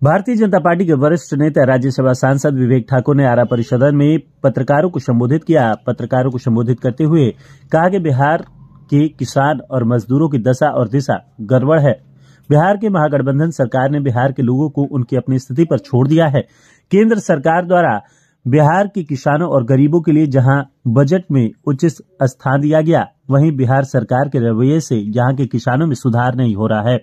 Bharatiya Janata party के वरिष्ठ नेता राज्यसभा सांसद विवेक ठाकुर ने आरा परिषद में पत्रकारों को संबोधित किया। पत्रकारों को संबोधित करते हुए कहा कि बिहार के किसान और मजदूरों की दशा और दिशा गड़बड़ है। बिहार के महागठबंधन सरकार ने बिहार के लोगों को उनकी अपनी स्थिति पर छोड़ दिया है। केंद्र सरकार द्वारा बिहार के किसानों और गरीबों के लिए जहां बजट में उचित स्थान दिया गया, वहीं बिहार सरकार के रवैये से यहां के किसानों में सुधार नहीं हो रहा है।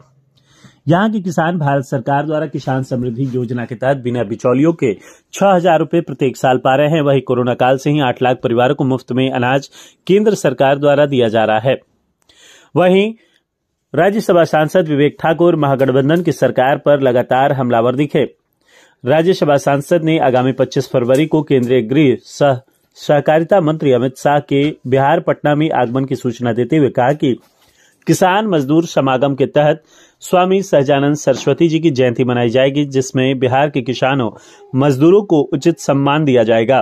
यहाँ के किसान भारत सरकार द्वारा किसान समृद्धि योजना के तहत बिना बिचौलियों के 6,000 रुपए प्रत्येक साल पा रहे हैं। वहीं कोरोना काल से ही 8 लाख परिवारों को मुफ्त में अनाज केंद्र सरकार द्वारा दिया जा रहा है। वहीं राज्यसभा सांसद विवेक ठाकुर महागठबंधन की सरकार पर लगातार हमलावर दिखे। राज्यसभा सांसद ने आगामी 25 फरवरी को केंद्रीय गृह सहकारिता मंत्री अमित शाह के बिहार पटना में आगमन की सूचना देते हुए कहा कि किसान मजदूर समागम के तहत स्वामी सहजानंद सरस्वती जी की जयंती मनाई जाएगी, जिसमें बिहार के किसानों मजदूरों को उचित सम्मान दिया जाएगा।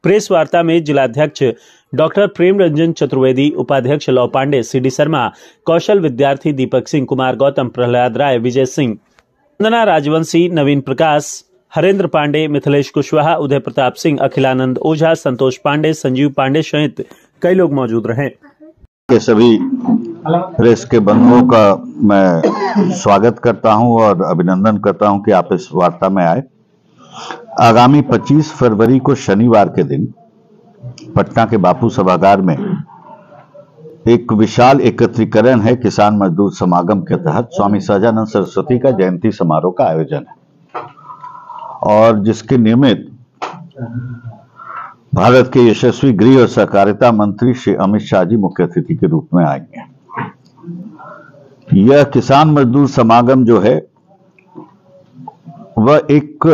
प्रेस वार्ता में जिलाध्यक्ष डॉक्टर प्रेम रंजन चतुर्वेदी, उपाध्यक्ष लव पांडे, सीडी शर्मा, कौशल विद्यार्थी दीपक सिंह, कुमार गौतम, प्रहलाद राय, विजय सिंह, वंदना राजवंशी, नवीन प्रकाश, हरेंद्र पांडे, मिथिलेश कुशवाहा, उदय प्रताप सिंह, अखिलानंद ओझा, संतोष पांडे, संजीव पांडे सहित कई लोग मौजूद रहे। के सभी प्रेस के बंधुओं का मैं स्वागत करता हूं और अभिनंदन करता हूं कि आप इस वार्ता में आए। आगामी 25 फरवरी को शनिवार के दिन पटना के बापू सभागार में एक विशाल एकत्रीकरण है। किसान मजदूर समागम के तहत स्वामी सहजानंद सरस्वती का जयंती समारोह का आयोजन है और जिसके निमित्त भारत के यशस्वी गृह और सहकारिता मंत्री श्री अमित शाह जी मुख्य अतिथि के रूप में आएंगे। यह किसान मजदूर समागम जो है वह एक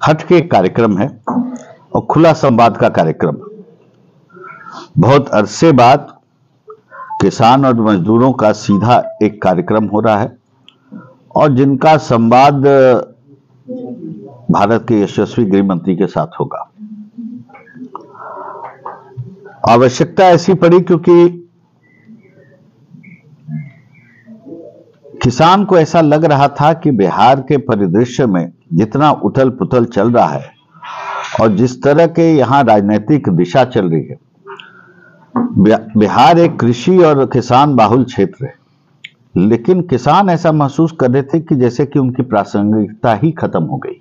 हटके कार्यक्रम है और खुला संवाद का कार्यक्रम। बहुत अरसे बाद किसान और मजदूरों का सीधा एक कार्यक्रम हो रहा है और जिनका संवाद भारत के यशस्वी गृह मंत्री के साथ होगा। आवश्यकता ऐसी पड़ी क्योंकि किसान को ऐसा लग रहा था कि बिहार के परिदृश्य में जितना उथल पुथल चल रहा है और जिस तरह के यहां राजनीतिक दिशा चल रही है, बिहार एक कृषि और किसान बाहुल क्षेत्र है, लेकिन किसान ऐसा महसूस कर रहे थे कि जैसे कि उनकी प्रासंगिकता ही खत्म हो गई।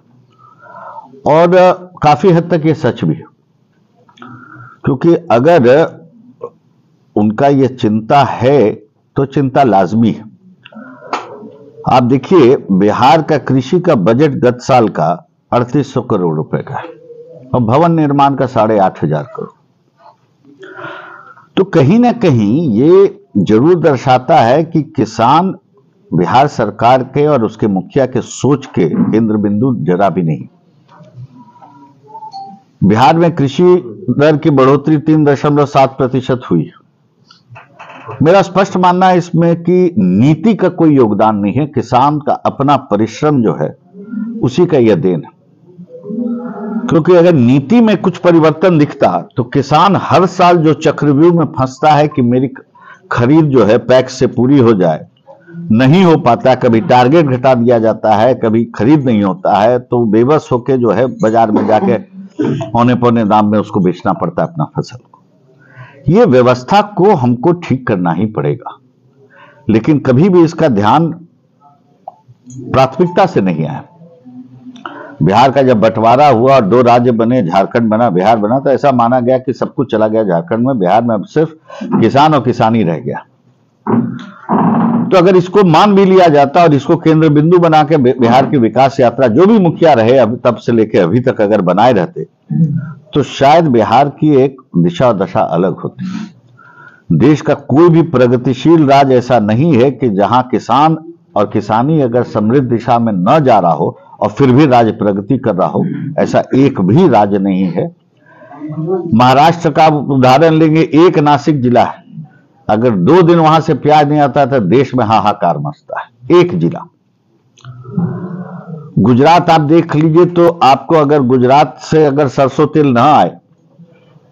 और काफी हद तक ये सच भी है, क्योंकि अगर उनका ये चिंता है तो चिंता लाजमी है। आप देखिए, बिहार का कृषि का बजट गत साल का 3800 करोड़ रुपए का है और भवन निर्माण का 8,500 करोड़। तो कहीं ना कहीं ये जरूर दर्शाता है कि किसान बिहार सरकार के और उसके मुखिया के सोच के केंद्र बिंदु जरा भी नहीं। बिहार में कृषि दर की बढ़ोतरी 3.7% हुई है। मेरा स्पष्ट मानना है इसमें कि नीति का कोई योगदान नहीं है, किसान का अपना परिश्रम जो है उसी का यह देन है। क्योंकि अगर नीति में कुछ परिवर्तन दिखता तो किसान हर साल जो चक्रव्यूह में फंसता है कि मेरी खरीद जो है पैक्स से पूरी हो जाए, नहीं हो पाता, कभी टारगेट घटा दिया जाता है, कभी खरीद नहीं होता है, तो बेबस होके जो है बाजार में जाके औने पौने दाम में उसको बेचना पड़ता है अपना फसल को। ये व्यवस्था को हमको ठीक करना ही पड़ेगा, लेकिन कभी भी इसका ध्यान प्राथमिकता से नहीं आया। बिहार का जब बंटवारा हुआ और 2 राज्य बने, झारखंड बना, बिहार बना, तो ऐसा माना गया कि सब कुछ चला गया झारखंड में, बिहार में अब सिर्फ किसान और किसानी रह गया। तो अगर इसको मान भी लिया जाता और इसको केंद्र बिंदु बना के बिहार की विकास यात्रा जो भी मुखिया रहे अब तब से लेकर अभी तक अगर बनाए रहते, तो शायद बिहार की एक दिशा और दशा अलग होती। देश का कोई भी प्रगतिशील राज्य ऐसा नहीं है कि जहां किसान और किसानी अगर समृद्ध दिशा में न जा रहा हो और फिर भी राज्य प्रगति कर रहा हो, ऐसा एक भी राज्य नहीं है। महाराष्ट्र का उदाहरण लेंगे, एक नासिक जिला है, अगर 2 दिन वहां से प्याज नहीं आता तो देश में हाहाकार मचता है, एक जिला। गुजरात आप देख लीजिए, तो आपको अगर गुजरात से अगर सरसों तेल ना आए,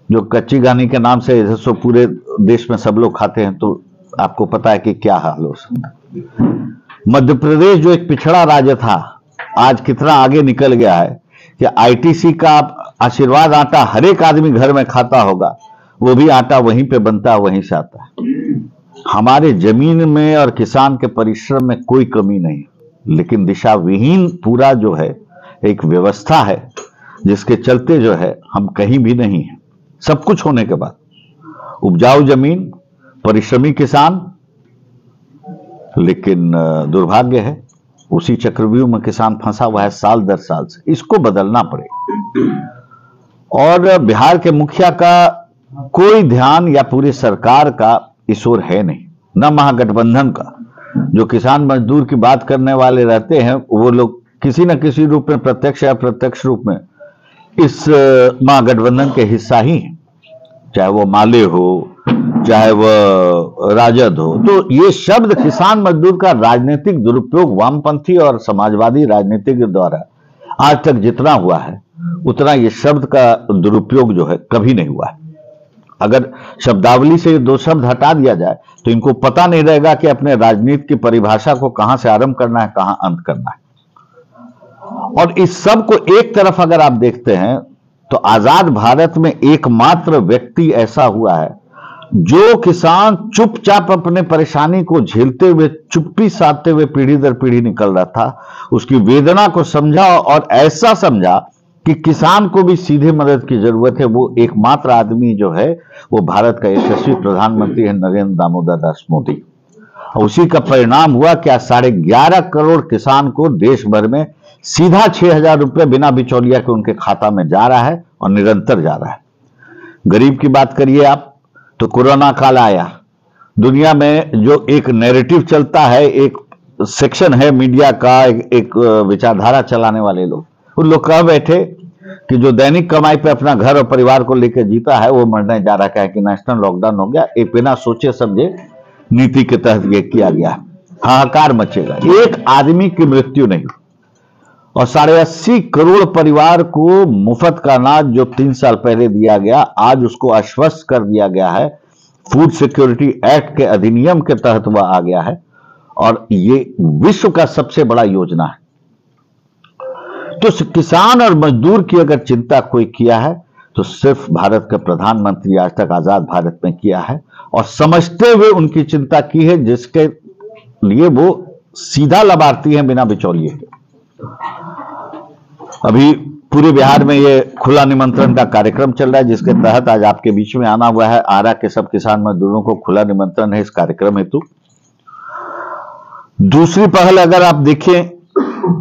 जो कच्ची घानी के नाम से सरसों पूरे देश में सब लोग खाते हैं, तो आपको पता है कि क्या हाल हो सकता है। मध्य प्रदेश जो एक पिछड़ा राज्य था, आज कितना आगे निकल गया है कि आईटीसी का आशीर्वाद आटा हर एक आदमी घर में खाता होगा, वो भी आटा वहीं पे बनता है, वहीं से आता है। हमारे जमीन में और किसान के परिश्रम में कोई कमी नहीं, लेकिन दिशा विहीन पूरा जो है एक व्यवस्था है जिसके चलते जो है हम कहीं भी नहीं है। सब कुछ होने के बाद उपजाऊ जमीन, परिश्रमी किसान, लेकिन दुर्भाग्य है उसी चक्रव्यूह में किसान फंसा हुआ है साल दर साल से। इसको बदलना पड़ेगा। और बिहार के मुखिया का कोई ध्यान या पूरी सरकार का इस ओर है नहीं, न महागठबंधन का। जो किसान मजदूर की बात करने वाले रहते हैं वो लोग किसी न किसी रूप में, प्रत्यक्ष या अप्रत्यक्ष रूप में, इस महागठबंधन के हिस्सा ही हैं, चाहे वो माले हो, चाहे वह राजद हो। तो ये शब्द किसान मजदूर का राजनीतिक दुरुपयोग वामपंथी और समाजवादी राजनीति के द्वारा आज तक जितना हुआ है उतना ये शब्द का दुरुपयोग जो है कभी नहीं हुआ है। अगर शब्दावली से ये दो शब्द हटा दिया जाए तो इनको पता नहीं रहेगा कि अपने राजनीति की परिभाषा को कहां से आरंभ करना है, कहां अंत करना है। और इस सब को एक तरफ अगर आप देखते हैं तो आजाद भारत में एकमात्र व्यक्ति ऐसा हुआ है जो किसान चुपचाप अपने परेशानी को झेलते हुए, चुप्पी साधते हुए पीढ़ी दर पीढ़ी निकल रहा था, उसकी वेदना को समझा और ऐसा समझा कि किसान को भी सीधे मदद की जरूरत है। वो एकमात्र आदमी जो है वो भारत का यशस्वी प्रधानमंत्री है, नरेंद्र दामोदर दास मोदी। उसी का परिणाम हुआ कि 11.5 करोड़ किसान को देश भर में सीधा 6,000 रुपये बिना बिचौलिया के उनके खाता में जा रहा है और निरंतर जा रहा है। गरीब की बात करिए आप तो कोरोना काल आया, दुनिया में जो एक नैरेटिव चलता है, एक सेक्शन है मीडिया का, एक विचारधारा चलाने वाले लोग, उन लोग कह बैठे कि जो दैनिक कमाई पे अपना घर और परिवार को लेकर जीता है वो मरने जा रहा है कि नेशनल लॉकडाउन हो गया। एक बिना सोचे समझे नीति के तहत ये किया गया, हाहाकार मचेगा। एक आदमी की मृत्यु नहीं और 80.5 करोड़ परिवार को मुफ्त का अनाज जो 3 साल पहले दिया गया, आज उसको आश्वस्त कर दिया गया है। फूड सिक्योरिटी एक्ट के अधिनियम के तहत वह आ गया है और ये विश्व का सबसे बड़ा योजना है। तो किसान और मजदूर की अगर चिंता कोई किया है तो सिर्फ भारत का प्रधानमंत्री आज तक आजाद भारत में किया है और समझते हुए उनकी चिंता की है, जिसके लिए वो सीधा लाभार्थी हैं बिना बिचौलिए के। अभी पूरे बिहार में ये खुला निमंत्रण का कार्यक्रम चल रहा है, जिसके तहत आज आपके बीच में आना हुआ है। आरा के सब किसान मजदूरों को खुला निमंत्रण है इस कार्यक्रम हेतु। दूसरी पहल अगर आप देखें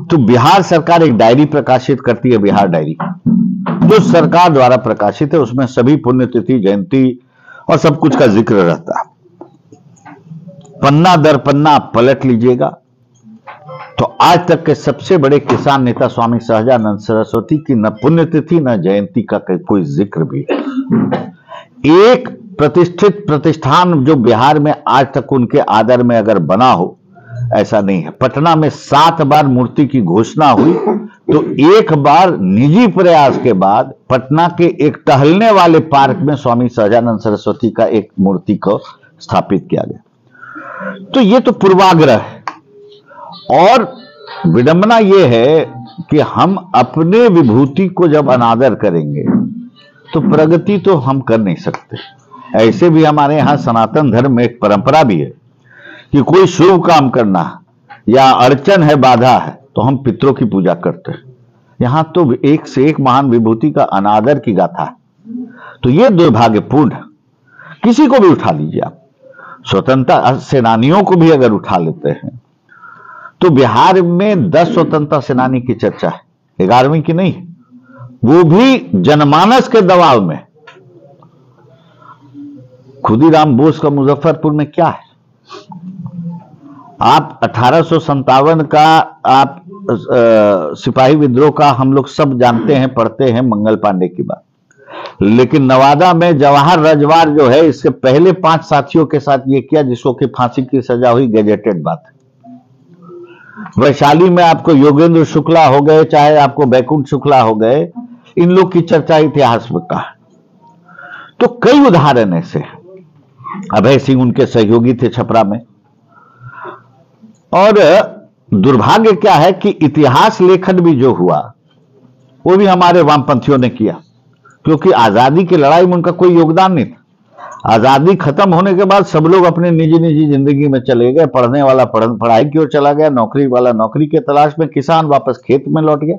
तो बिहार सरकार एक डायरी प्रकाशित करती है, बिहार डायरी, जो सरकार द्वारा प्रकाशित है। उसमें सभी पुण्यतिथि, जयंती और सब कुछ का जिक्र रहता है। पन्ना दर पन्ना आप पलट लीजिएगा तो आज तक के सबसे बड़े किसान नेता स्वामी सहजानंद सरस्वती की न पुण्यतिथि न जयंती का कोई जिक्र भी। एक प्रतिष्ठित प्रतिष्ठान जो बिहार में आज तक उनके आदर में अगर बना हो, ऐसा नहीं है। पटना में 7 बार मूर्ति की घोषणा हुई तो एक बार निजी प्रयास के बाद पटना के एक टहलने वाले पार्क में स्वामी सहजानंद सरस्वती का एक मूर्ति को स्थापित किया गया। तो ये तो पूर्वाग्रह है। और विडंबना यह है कि हम अपने विभूति को जब अनादर करेंगे तो प्रगति तो हम कर नहीं सकते। ऐसे भी हमारे यहां सनातन धर्म में एक परंपरा भी है कि कोई शुभ काम करना या अड़चन है, बाधा है, तो हम पितरों की पूजा करते हैं। यहां तो एक से एक महान विभूति का अनादर की गाथा है। तो यह दुर्भाग्यपूर्ण है। किसी को भी उठा लीजिए आप, स्वतंत्रता सेनानियों को भी अगर उठा लेते हैं तो बिहार में 10 स्वतंत्रता सेनानी की चर्चा है, 11वीं की नहीं, वो भी जनमानस के दबाव में। खुदीराम बोस का मुजफ्फरपुर में क्या है? आप 1857 का आप सिपाही विद्रोह का हम लोग सब जानते हैं, पढ़ते हैं, मंगल पांडे की बात। लेकिन नवादा में जवाहर रजवार जो है, इसके पहले 5 साथियों के साथ ये किया जिसको कि फांसी की सजा हुई, गैजेटेड बात है। वैशाली में आपको योगेंद्र शुक्ला हो गए, चाहे आपको बैकुंठ शुक्ला हो गए, इन लोग की चर्चा इतिहास में कहा। तो कई उदाहरण ऐसे हैं। अभय सिंह उनके सहयोगी थे छपरा में। और दुर्भाग्य क्या है कि इतिहास लेखन भी जो हुआ वो भी हमारे वामपंथियों ने किया, क्योंकि आजादी की लड़ाई में उनका कोई योगदान नहीं था। आजादी खत्म होने के बाद सब लोग अपने निजी निजी जिंदगी में चले गए, पढ़ने वाला पढ़ाई की ओर चला गया, नौकरी वाला नौकरी के तलाश में, किसान वापस खेत में लौट गया।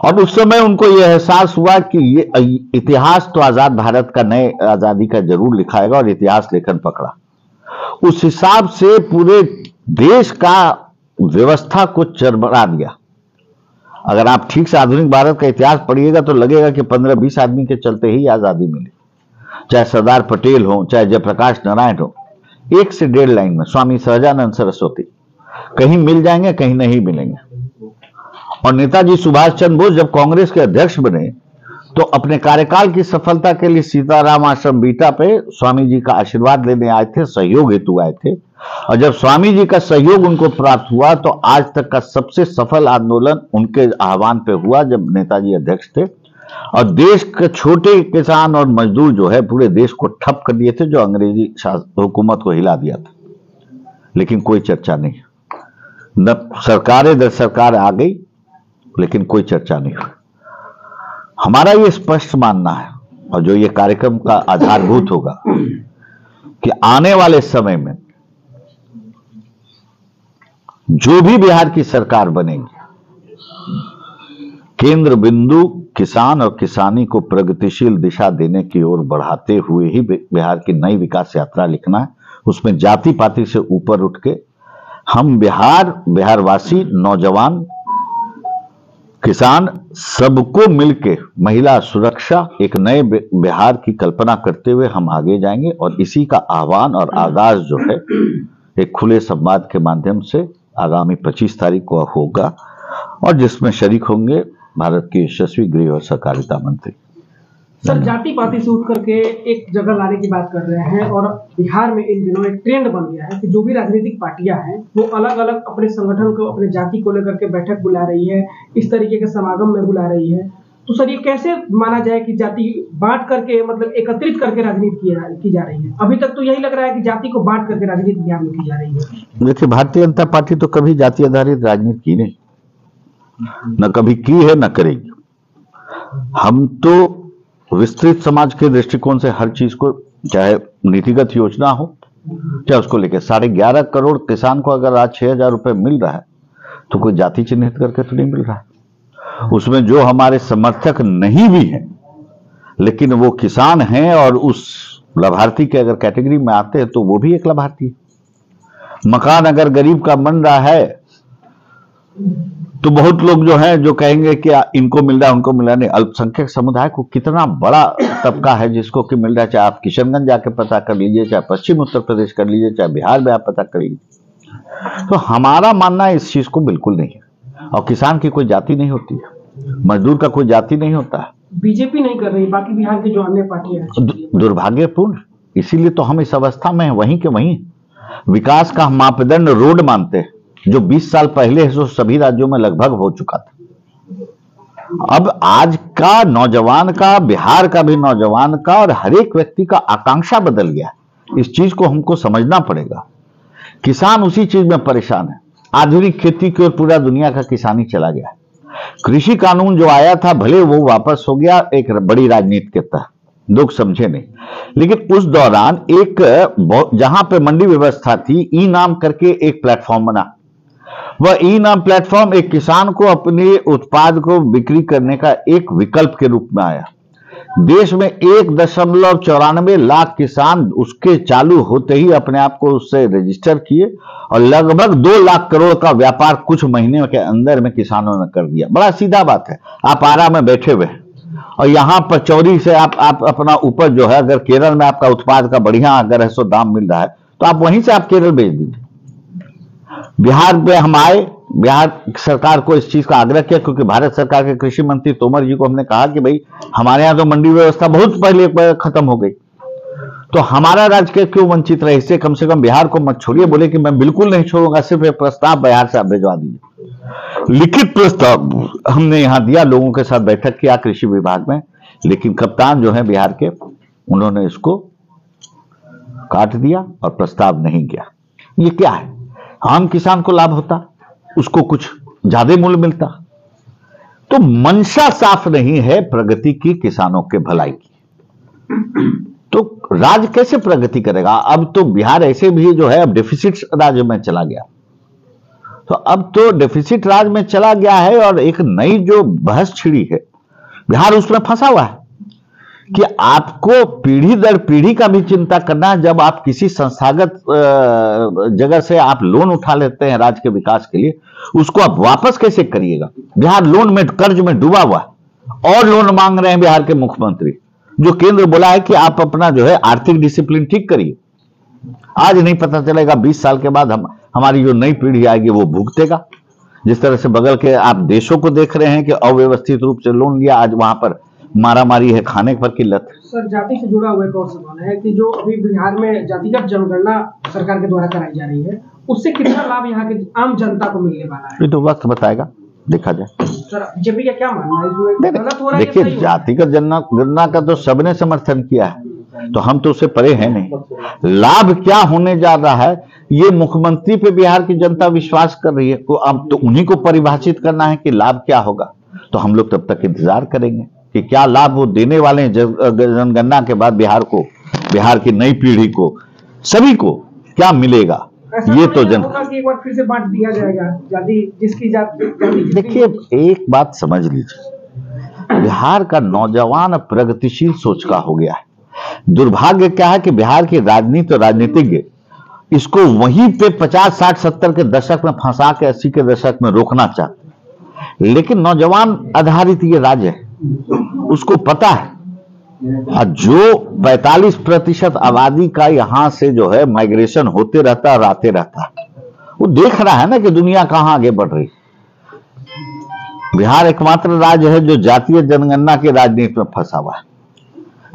और उस समय उनको यह एहसास हुआ कि ये इतिहास तो आजाद भारत का, नए आजादी का जरूर लिखाएगा, और इतिहास लेखन पकड़ा। उस हिसाब से पूरे देश का व्यवस्था को चरमरा दिया। अगर आप ठीक से आधुनिक भारत का इतिहास पढ़िएगा तो लगेगा कि 15-20 आदमी के चलते ही आजादी मिली, चाहे सरदार पटेल हो, चाहे जयप्रकाश नारायण हो। 1 से 1.5 लाइन में स्वामी सहजानंद सरस्वती कहीं मिल जाएंगे, कहीं नहीं मिलेंगे। और नेताजी सुभाष चंद्र बोस जब कांग्रेस के अध्यक्ष बने तो अपने कार्यकाल की सफलता के लिए सीताराम आश्रम बीटा पे स्वामी जी का आशीर्वाद लेने आए थे, सहयोग हेतु आए थे। और जब स्वामी जी का सहयोग उनको प्राप्त हुआ तो आज तक का सबसे सफल आंदोलन उनके आह्वान पे हुआ, जब नेताजी अध्यक्ष थे। और देश के छोटे किसान और मजदूर जो है पूरे देश को ठप कर दिए थे, जो अंग्रेजी हुकूमत को हिला दिया था। लेकिन कोई चर्चा नहीं, न सरकारें दर सरकार आ गई, लेकिन कोई चर्चा नहीं हुई। हमारा ये स्पष्ट मानना है, और जो ये कार्यक्रम का आधारभूत होगा, कि आने वाले समय में जो भी बिहार की सरकार बनेगी, केंद्र बिंदु किसान और किसानी को प्रगतिशील दिशा देने की ओर बढ़ाते हुए ही बिहार की नई विकास यात्रा लिखना है। उसमें जाति पाति से ऊपर उठ के हम बिहारवासी, नौजवान, किसान सबको मिलके महिला सुरक्षा, एक नए बिहार की कल्पना करते हुए हम आगे जाएंगे। और इसी का आह्वान और आगाज जो है एक खुले संवाद के माध्यम से आगामी 25 तारीख को होगा, और जिसमें शरीक होंगे भारत के यशस्वी गृह और सहकारिता मंत्री। सर, जाति पाति से उठ करके एक जगह लाने की बात कर रहे हैं, और बिहार में इन दिनों एक ट्रेंड बन गया है कि जो भी राजनीतिक पार्टियां हैं वो अलग अलग अपने संगठन को, अपने जाति को लेकर के बैठक बुला रही है, इस तरीके के समागम में बुला रही है। तो सर, ये कैसे माना जाए कि जाति बांट करके, मतलब एकत्रित करके राजनीति की जा रही है? अभी तक तो यही लग रहा है कि जाति को बांट करके राजनीति बिहार में की जा रही है। देखिए, भारतीय जनता पार्टी तो कभी जाति आधारित राजनीति की नहीं, न कभी की है, न करेगी। हम तो विस्तृत समाज के दृष्टिकोण से हर चीज को, चाहे नीतिगत योजना हो, चाहे उसको लेकर 11.5 करोड़ किसान को अगर आज 6,000 रुपए मिल रहा है तो कोई जाति चिन्हित करके तो नहीं मिल रहा है। उसमें जो हमारे समर्थक नहीं भी हैं, लेकिन वो किसान हैं और उस लाभार्थी के अगर कैटेगरी में आते हैं तो वो भी एक लाभार्थी है। मकान अगर गरीब का बन रहा है तो बहुत लोग जो हैं जो कहेंगे कि इनको मिल रहा है, उनको मिल रहा नहीं। अल्पसंख्यक समुदाय को कितना बड़ा तबका है जिसको कि मिल रहा है, चाहे आप किशनगंज जाके पता कर लीजिए, चाहे पश्चिम उत्तर प्रदेश कर लीजिए, चाहे बिहार में आप पता कर लीजिए। तो हमारा मानना है इस चीज को बिल्कुल नहीं है। और किसान की कोई जाति नहीं होती है, मजदूर का कोई जाति नहीं होता है। बीजेपी नहीं कर रही, बाकी बिहार की जो अन्य पार्टियां हैं। दुर्भाग्यपूर्ण, इसीलिए तो हम इस अवस्था में वहीं के वहीं विकास का मापदंड रोड मानते हैं, जो 20 साल पहले जो सभी राज्यों में लगभग हो चुका था। अब आज का नौजवान का, बिहार का भी नौजवान का और हर एक व्यक्ति का आकांक्षा बदल गया। इस चीज को हमको समझना पड़ेगा। किसान उसी चीज में परेशान है। आधुनिक खेती की ओर पूरा दुनिया का किसानी चला गया। कृषि कानून जो आया था, भले वो वापस हो गया एक बड़ी राजनीति के तहत, लोग समझे नहीं, लेकिन उस दौरान एक जहां पे मंडी व्यवस्था थी, ई नाम करके एक प्लेटफॉर्म बना। वह ई नाम प्लेटफॉर्म एक किसान को अपने उत्पाद को बिक्री करने का एक विकल्प के रूप में आया। देश में 1.94 लाख किसान उसके चालू होते ही अपने आप को उससे रजिस्टर किए, और लगभग 2 लाख करोड़ का व्यापार कुछ महीने के अंदर में किसानों ने कर दिया। बड़ा सीधा बात है, आप आरा में बैठे हुए और यहाँ पर चौरी से आप अपना उपज जो है, अगर केरल में आपका उत्पाद का बढ़िया अगर 100 दाम मिल रहा है तो आप वहीं से आप केरल भेज दीजिए। बिहार में हम आए, बिहार सरकार को इस चीज का आग्रह किया, क्योंकि भारत सरकार के कृषि मंत्री तोमर जी को हमने कहा कि भाई हमारे यहाँ तो मंडी व्यवस्था बहुत पहले खत्म हो गई, तो हमारा राज्य क्यों वंचित रहे, इससे कम से कम बिहार को मत छोड़िए। बोले कि मैं बिल्कुल नहीं छोड़ूंगा, सिर्फ एक प्रस्ताव बिहार से आप भिजवा दीजिए। लिखित प्रस्ताव हमने यहाँ दिया, लोगों के साथ बैठक किया कृषि विभाग में, लेकिन कप्तान जो है बिहार के, उन्होंने इसको काट दिया और प्रस्ताव नहीं किया। ये क्या है? आम किसान को लाभ होता, उसको कुछ ज्यादा मूल्य मिलता। तो मंशा साफ नहीं है प्रगति की, किसानों के भलाई की। तो राज्य कैसे प्रगति करेगा? अब तो बिहार ऐसे भी जो है अब डेफिसिट राज्य में चला गया। तो अब तो डेफिसिट राज्य में चला गया है और एक नई जो बहस छिड़ी है, बिहार उसमें फंसा हुआ है कि आपको पीढ़ी दर पीढ़ी का भी चिंता करना है। जब आप किसी संस्थागत जगह से आप लोन उठा लेते हैं राज्य के विकास के लिए, उसको आप वापस कैसे करिएगा? बिहार लोन में, कर्ज में डूबा हुआ और लोन मांग रहे हैं बिहार के मुख्यमंत्री, जो केंद्र बोला है कि आप अपना जो है आर्थिक डिसिप्लिन ठीक करिए। आज नहीं पता चलेगा 20 साल के बाद हमारी जो नई पीढ़ी आएगी वो भुगतेगा। जिस तरह से बगल के आप देशों को देख रहे हैं कि अव्यवस्थित रूप से लोन लिया, आज वहां पर मारामारी है, खाने पर किल्लत। सर, जाति से जुड़ा हुआ एक और सवाल है कि जो अभी बिहार में जातिगत जनगणना सरकार के द्वारा कराई जा रही है, उससे कितना लाभ यहाँ के आम जनता को मिलने वाला है? ये तो वक्त बताएगा, देखा जाए। सर, बीजेपी का क्या मानना है इसमें? गलत हो रहा है? देखिए, जातिगत जनगणना का तो सबने समर्थन किया है, तो हम तो उससे परे हैं नहीं। लाभ क्या होने जा रहा है, ये मुख्यमंत्री पे बिहार की जनता विश्वास कर रही है। तो अब तो उन्हीं को परिभाषित करना है कि लाभ क्या होगा। तो हम लोग तब तक इंतजार करेंगे कि क्या लाभ वो देने वाले हैं जनगणना के बाद बिहार को, बिहार की नई पीढ़ी को, सभी को क्या मिलेगा। ये तो एक बार फिर से बांट दिया जाएगा जाति, जिसकी जाति। देखिए, एक बात समझ लीजिए, बिहार का नौजवान प्रगतिशील सोच का हो गया है। दुर्भाग्य क्या है कि बिहार की राजनीति और राजनीतिज्ञ इसको वहीं पे 50, 60, 70 के दशक में फंसा के 80 के दशक में रोकना चाहते। लेकिन नौजवान आधारित ये राज्य है, उसको पता है। और जो 45% आबादी का यहां से जो है माइग्रेशन होते रहता है और आते रहता है, वो देख रहा है ना कि दुनिया कहां आगे बढ़ रही। बिहार एकमात्र राज्य है जो जातीय जनगणना की राजनीति में फंसा हुआ है।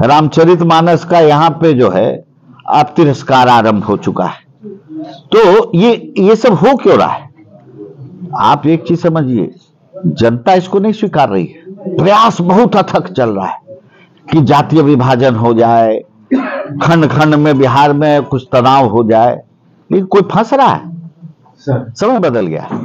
रामचरितमानस का यहाँ पे जो है अब तिरस्कार आरंभ हो चुका है। तो ये सब हो क्यों रहा है? आप एक चीज समझिए, जनता इसको नहीं स्वीकार रही है। प्रयास बहुत अथक चल रहा है कि जातीय विभाजन हो जाए, खंड खंड में बिहार में कुछ तनाव हो जाए, लेकिन कोई फंस रहा है। समय बदल गया है।